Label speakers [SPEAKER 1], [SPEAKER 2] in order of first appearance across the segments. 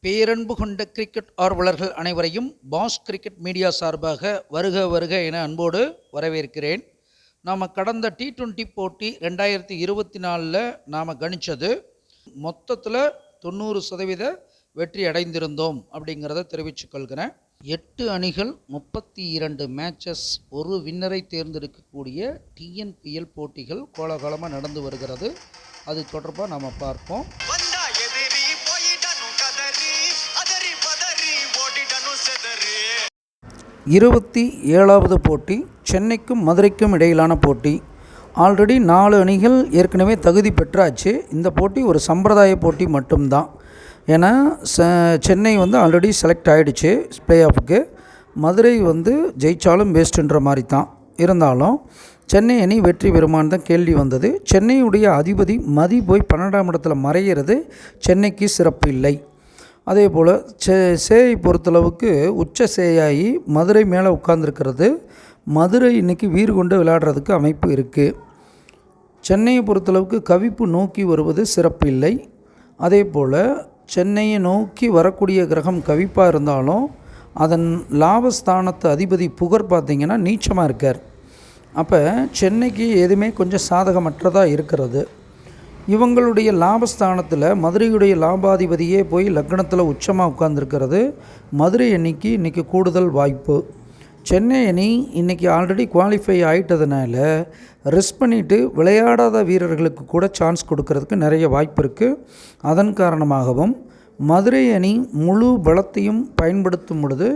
[SPEAKER 1] பேரன்பு கொண்ட கிரிக்கெட் ஆர்வலர்கள் அனைவரையும் பாஸ் கிரிக்கெட் மீடியா சார்பாக வருக வருக என அன்போடு வரவேற்கிறேன். நாம் கடந்த T20 போட்டி 2024 நாம் கணித்தது மொத்தத்தில் 90% வெற்றி அடைந்திருந்தோம் அப்படிங்கிறத தெரிவித்துக்கொள்கிறேன். 8 அணிகள் 32 மேட்சஸ், ஒரு வின்னரை தேர்ந்தெடுக்கக்கூடிய TNPL போட்டிகள் கோலாகலமாக நடந்து வருகிறது. அது தொடர்பாக நாம் பார்ப்போம். 27வது போட்டி சென்னைக்கும் மதுரைக்கும் இடையிலான போட்டி. ஆல்ரெடி 4 அணிகள் ஏற்கனவே தகுதி பெற்றாச்சு. இந்த போட்டி ஒரு சம்பிரதாய போட்டி மட்டும்தான். ஏன்னா சென்னை ஆல்ரெடி செலக்ட் ஆகிடுச்சு ப்ளே ஆஃபுக்கு. மதுரை ஜெயித்தாலும் வேஸ்ட்டுன்ற மாதிரி தான். இருந்தாலும் சென்னை அணி வெற்றி பெறுமான்னு தான் கேள்வி வந்தது. சென்னையுடைய அதிபதி மதி போய் 12ஆம் இடத்துல மறைகிறது சென்னைக்கு சிறப்பு இல்லை. அதே போல் சேயை பொறுத்தளவுக்கு உச்ச சேயாகி மதுரை மேலே உட்கார்ந்துருக்கிறது. மதுரை இன்றைக்கி வீறு கொண்டு விளையாடுறதுக்கு அமைப்பு இருக்குது. சென்னையை பொறுத்தளவுக்கு கவிப்பு நோக்கி வருவது சிறப்பு இல்லை. அதே போல் சென்னையை நோக்கி வரக்கூடிய கிரகம் கவிப்பாக இருந்தாலும் அதன் லாபஸ்தானத்து அதிபதி புகர் பார்த்திங்கன்னா நீச்சமாக இருக்கார். அப்போ சென்னைக்கு எதுவுமே கொஞ்சம் சாதகமற்றதாக இருக்கிறது. இவங்களுடைய லாபஸ்தானத்தில் மதுரையுடைய லாபாதிபதியே போய் லக்னத்தில் உச்சமாக உட்கார்ந்துருக்கிறது. மதுரை அணிக்கு இன்றைக்கி கூடுதல் வாய்ப்பு. சென்னை அணி இன்றைக்கி ஆல்ரெடி குவாலிஃபை ஆகிட்டதுனால ரிஸ்க் பண்ணிவிட்டு விளையாடாத வீரர்களுக்கு கூட சான்ஸ் கொடுக்கறதுக்கு நிறைய வாய்ப்பு இருக்குது. அதன் காரணமாகவும் மதுரை அணி முழு பலத்தையும் பயன்படுத்தும் பொழுது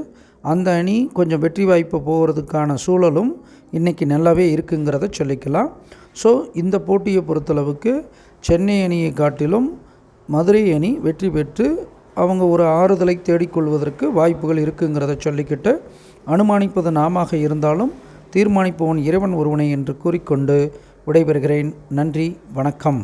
[SPEAKER 1] அந்த அணி கொஞ்சம் வெற்றி வாய்ப்பு போகிறதுக்கான சூழலும் இன்றைக்கி நல்லாவே இருக்குங்கிறத சொல்லிக்கலாம். ஸோ இந்த போட்டியை பொறுத்தளவுக்கு சென்னை அணியை காட்டிலும் மதுரை அணி வெற்றி பெற்று அவங்க ஒரு ஆறுதலை தேடிக்கொள்வதற்கு வாய்ப்புகள் இருக்குங்கிறத சொல்லிக்கிட்டு, அனுமானிப்பது நாமாக இருந்தாலும் தீர்மானிப்பவன் இறைவன் ஒருவனை என்று கூறிக்கொண்டு விடைபெறுகிறேன். நன்றி, வணக்கம்.